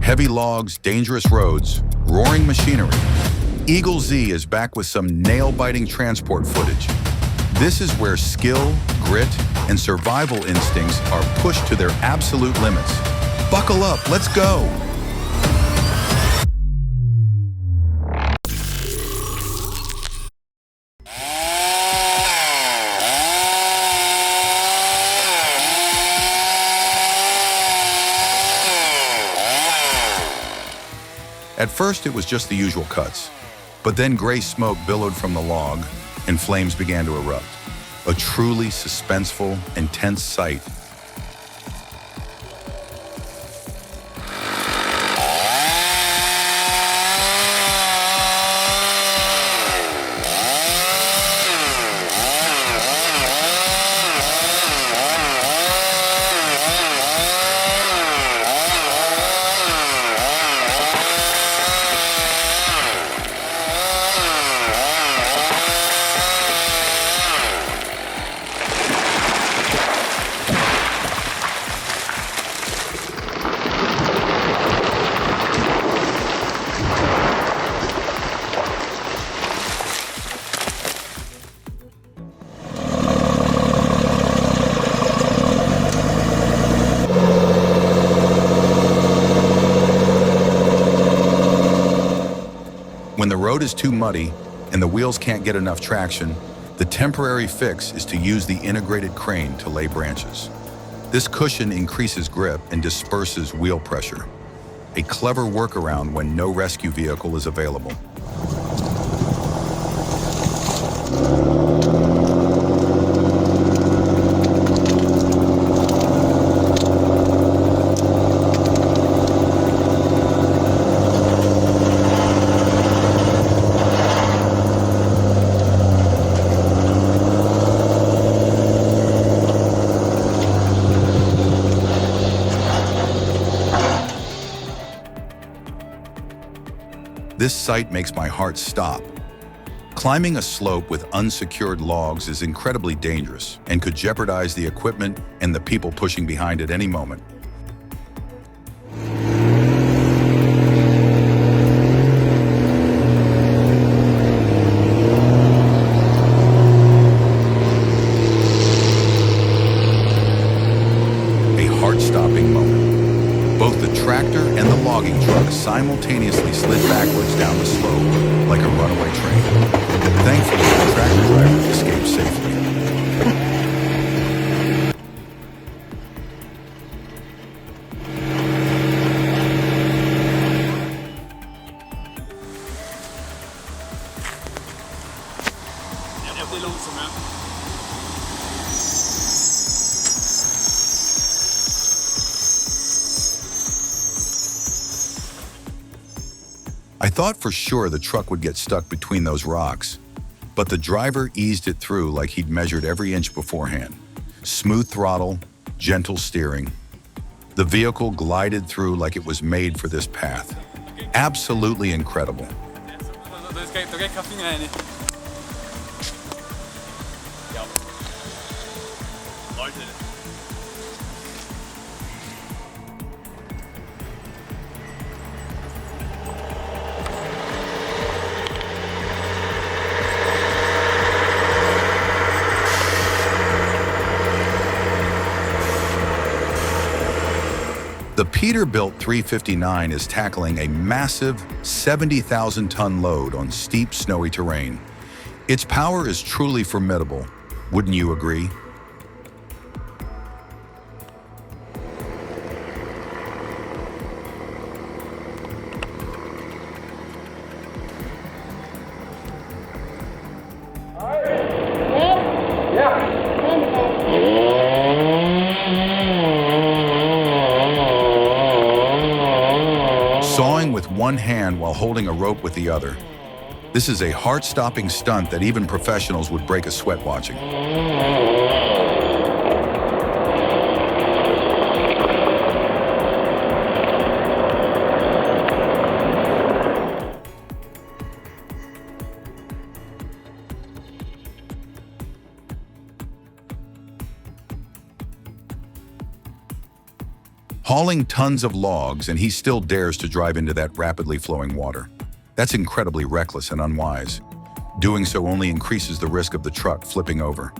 Heavy logs, dangerous roads, roaring machinery. Eagle Z is back with some nail-biting transport footage. This is where skill, grit, and survival instincts are pushed to their absolute limits. Buckle up, let's go! At first, it was just the usual cuts, but then gray smoke billowed from the log and flames began to erupt. A truly suspenseful, intense sight. When the road is too muddy and the wheels can't get enough traction, the temporary fix is to use the integrated crane to lay branches. This cushion increases grip and disperses wheel pressure. A clever workaround when no rescue vehicle is available. This sight makes my heart stop. Climbing a slope with unsecured logs is incredibly dangerous and could jeopardize the equipment and the people pushing behind at any moment. A heart-stopping moment. Both the tractor and the logging truck simultaneously slid backwards down the slope like a runaway train. Thankfully, the tractor driver escaped safely. I thought for sure the truck would get stuck between those rocks, but the driver eased it through like he'd measured every inch beforehand. Smooth throttle, gentle steering. The vehicle glided through like it was made for this path. Absolutely incredible. The Peterbilt 359 is tackling a massive 70,000-ton load on steep, snowy terrain. Its power is truly formidable, wouldn't you agree? Sawing with one hand while holding a rope with the other. This is a heart-stopping stunt that even professionals would break a sweat watching. Hauling tons of logs, and he still dares to drive into that rapidly flowing water. That's incredibly reckless and unwise. Doing so only increases the risk of the truck flipping over.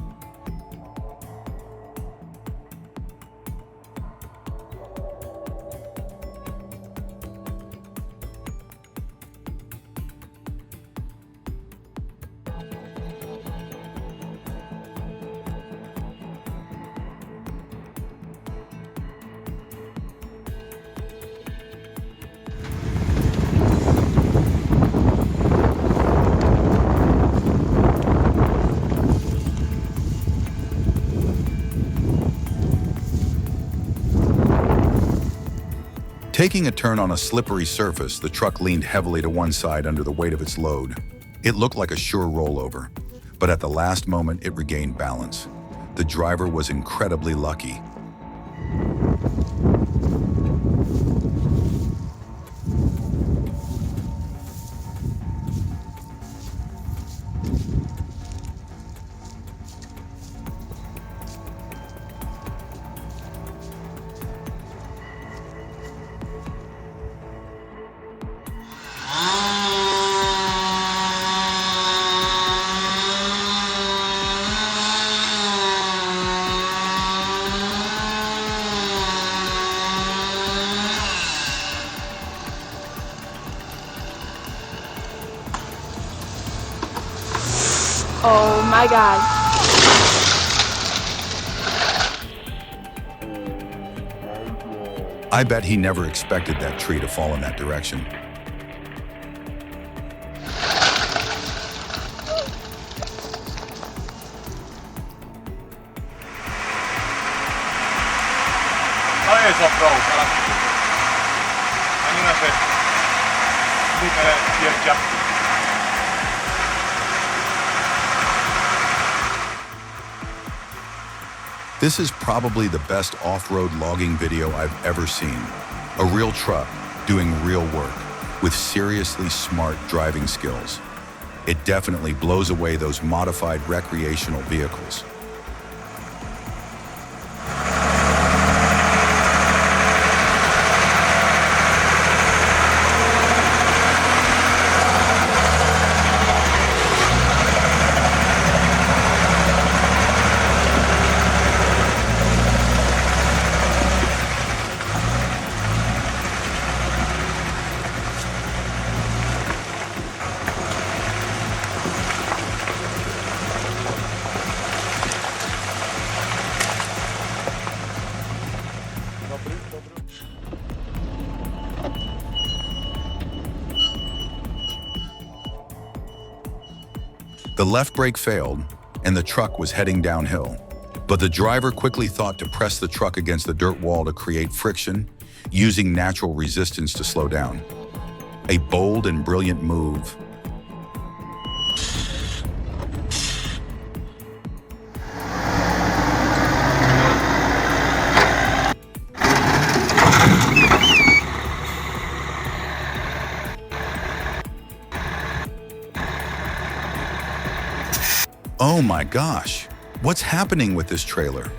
Taking a turn on a slippery surface, the truck leaned heavily to one side under the weight of its load. It looked like a sure rollover, but at the last moment it regained balance. The driver was incredibly lucky. Oh my God. I bet he never expected that tree to fall in that direction. Aje's off-road, ani naše pierťa. This is probably the best off-road logging video I've ever seen. A real truck doing real work with seriously smart driving skills. It definitely blows away those modified recreational vehicles. The left brake failed, and the truck was heading downhill. But the driver quickly thought to press the truck against the dirt wall to create friction, using natural resistance to slow down. A bold and brilliant move. Oh my gosh, what's happening with this trailer?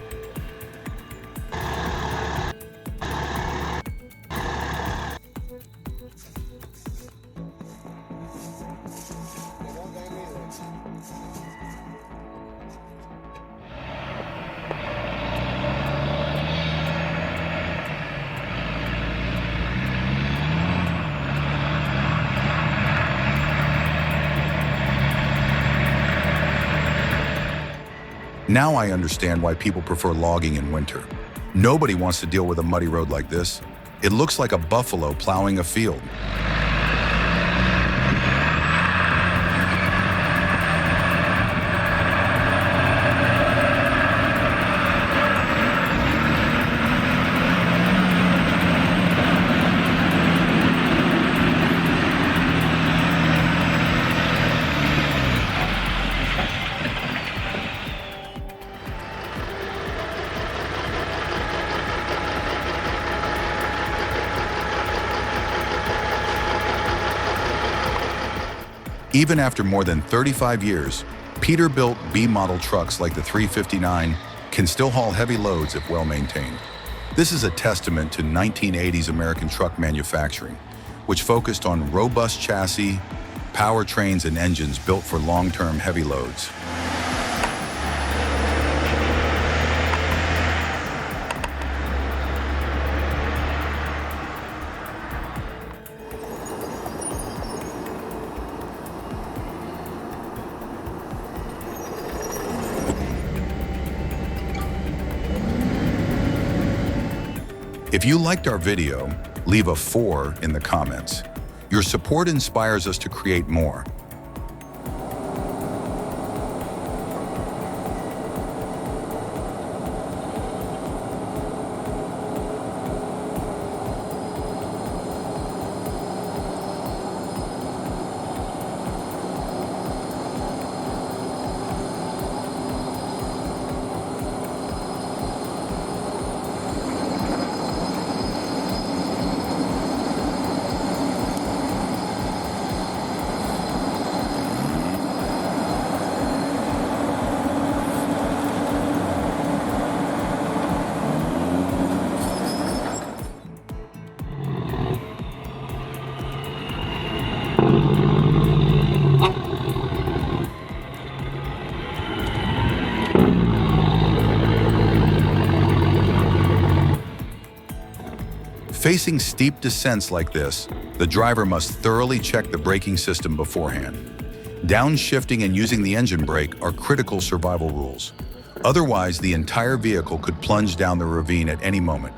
Now I understand why people prefer logging in winter. Nobody wants to deal with a muddy road like this. It looks like a buffalo plowing a field. Even after more than 35 years, Peterbilt B-model trucks like the 359 can still haul heavy loads if well maintained. This is a testament to 1980s American truck manufacturing, which focused on robust chassis, powertrains, and engines built for long-term heavy loads. If you liked our video, leave a 4 in the comments. Your support inspires us to create more. Facing steep descents like this, the driver must thoroughly check the braking system beforehand. Downshifting and using the engine brake are critical survival rules. Otherwise, the entire vehicle could plunge down the ravine at any moment.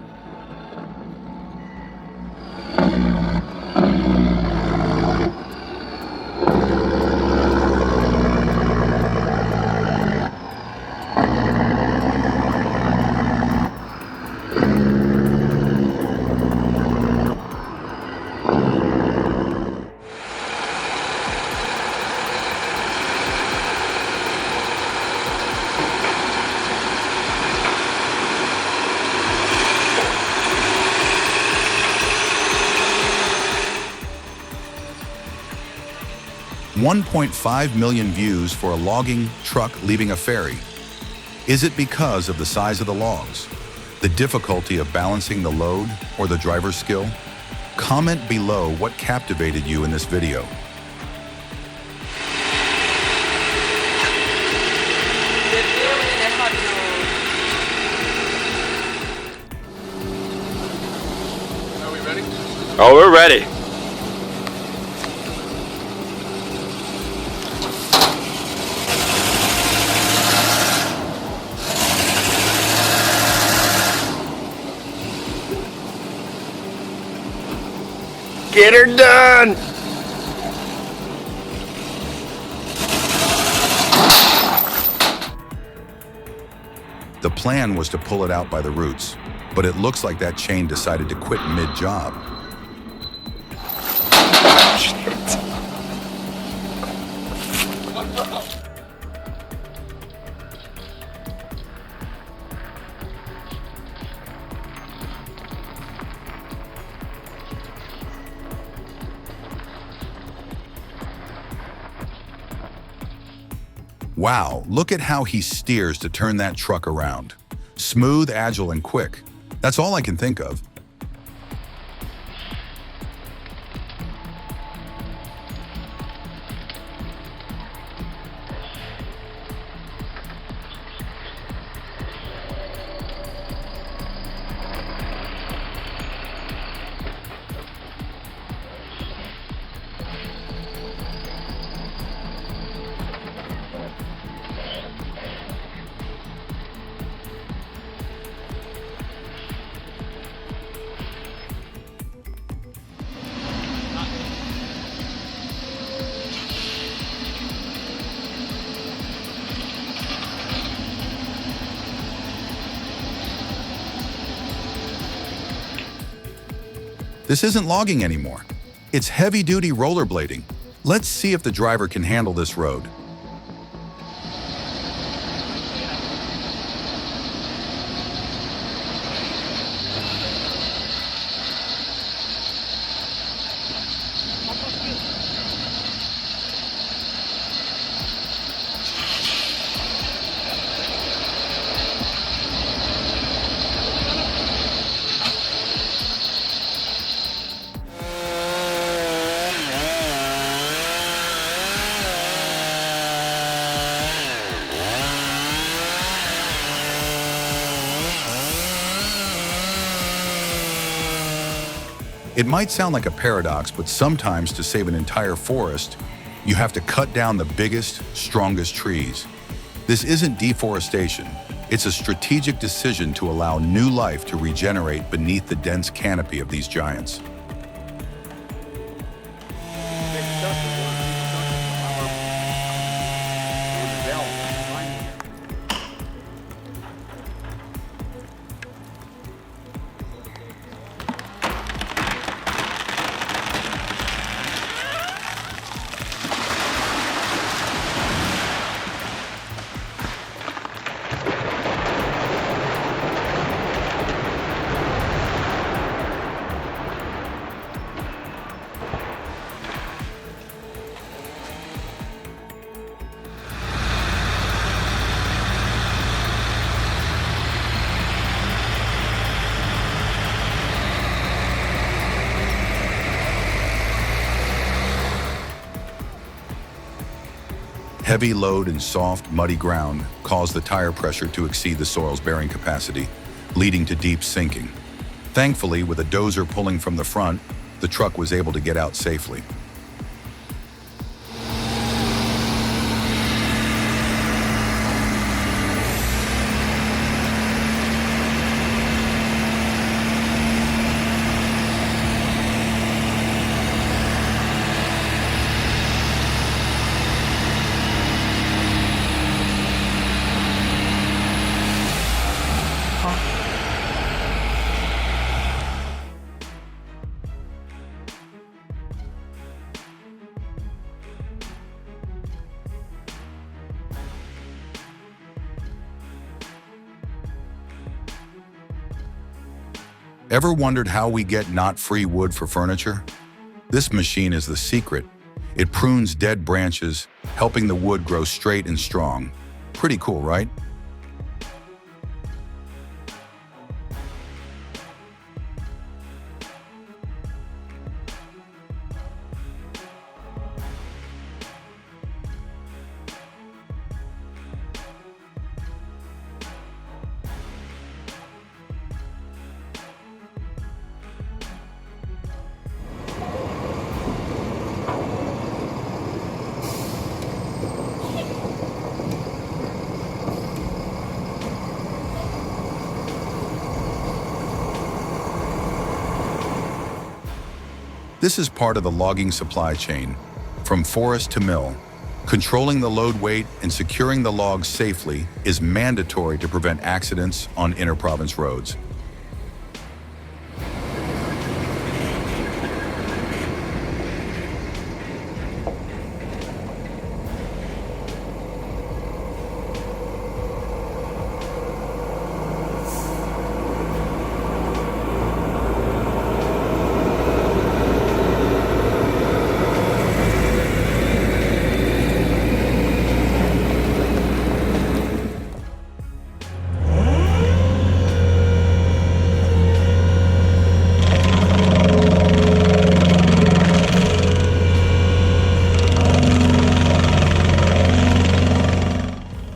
$1.5 million views for a logging truck leaving a ferry. Is it because of the size of the logs, the difficulty of balancing the load, or the driver's skill? Comment below what captivated you in this video. Are we ready? Oh, we're ready. Get her done! The plan was to pull it out by the roots, but it looks like that chain decided to quit mid-job. Wow, look at how he steers to turn that truck around. Smooth, agile, and quick. That's all I can think of. This isn't logging anymore. It's heavy-duty rollerblading. Let's see if the driver can handle this road. It might sound like a paradox, but sometimes to save an entire forest, you have to cut down the biggest, strongest trees. This isn't deforestation. It's a strategic decision to allow new life to regenerate beneath the dense canopy of these giants. Heavy load and soft, muddy ground cause the tire pressure to exceed the soil's bearing capacity, leading to deep sinking. Thankfully, with a dozer pulling from the front, the truck was able to get out safely. Ever wondered how we get knot-free wood for furniture? This machine is the secret. It prunes dead branches, helping the wood grow straight and strong. Pretty cool, right? This is part of the logging supply chain, from forest to mill. Controlling the load weight and securing the logs safely is mandatory to prevent accidents on inter-province roads.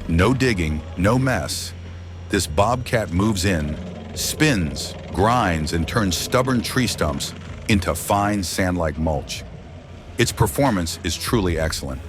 No digging, no mess. This bobcat moves in, spins, grinds, and turns stubborn tree stumps into fine sand-like mulch. Its performance is truly excellent.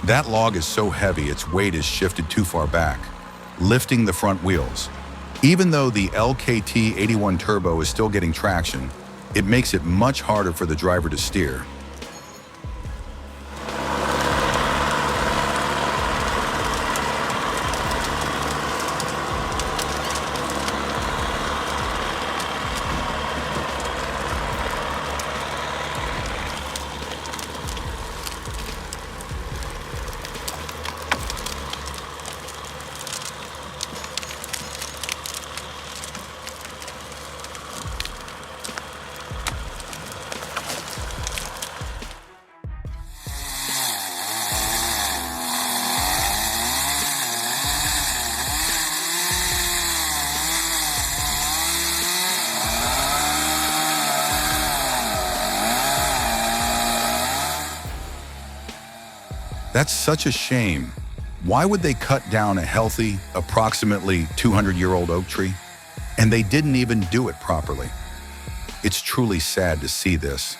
That log is so heavy its weight is shifted too far back, lifting the front wheels. Even though the LKT81 Turbo is still getting traction, it makes it much harder for the driver to steer. That's such a shame. Why would they cut down a healthy, approximately 200-year-old oak tree? And they didn't even do it properly. It's truly sad to see this.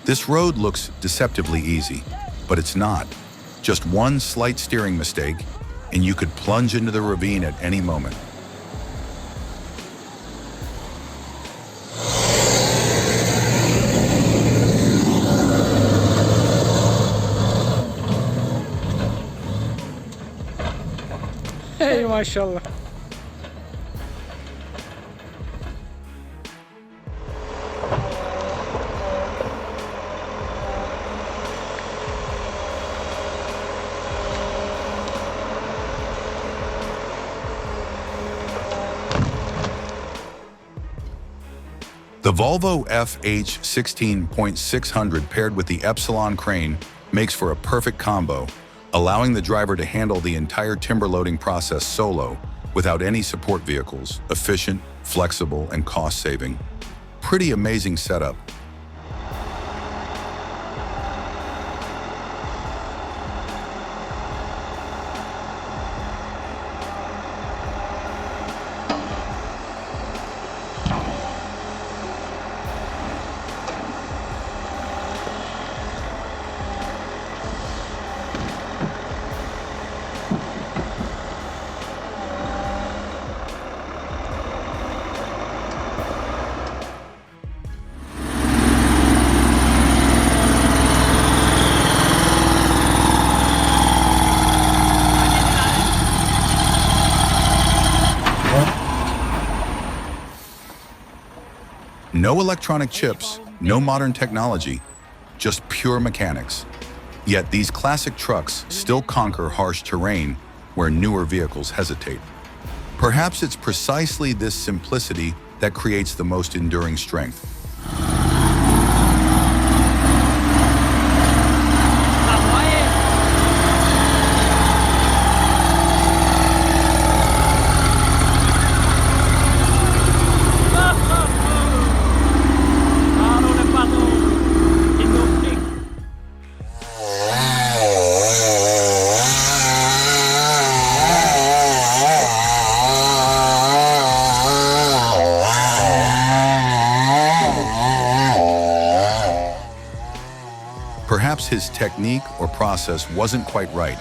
This road looks deceptively easy, but it's not. Just one slight steering mistake, and you could plunge into the ravine at any moment. Hey, mashallah. The Volvo FH16.600 paired with the Epsilon crane makes for a perfect combo, allowing the driver to handle the entire timber loading process solo without any support vehicles, efficient, flexible, and cost-saving. Pretty amazing setup. No electronic chips, no modern technology, just pure mechanics. Yet these classic trucks still conquer harsh terrain where newer vehicles hesitate. Perhaps it's precisely this simplicity that creates the most enduring strength. Perhaps his technique or process wasn't quite right,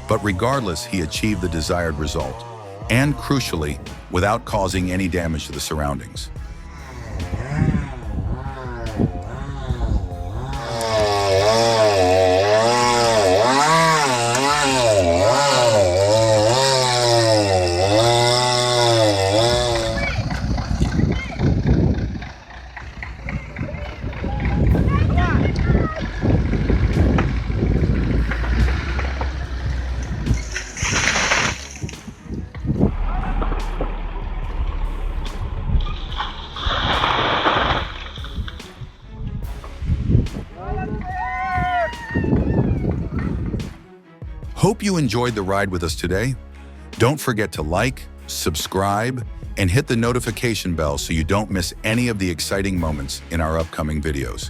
but regardless, he achieved the desired result, and crucially, without causing any damage to the surroundings. Hope you enjoyed the ride with us today. Don't forget to like, subscribe, and hit the notification bell so you don't miss any of the exciting moments in our upcoming videos.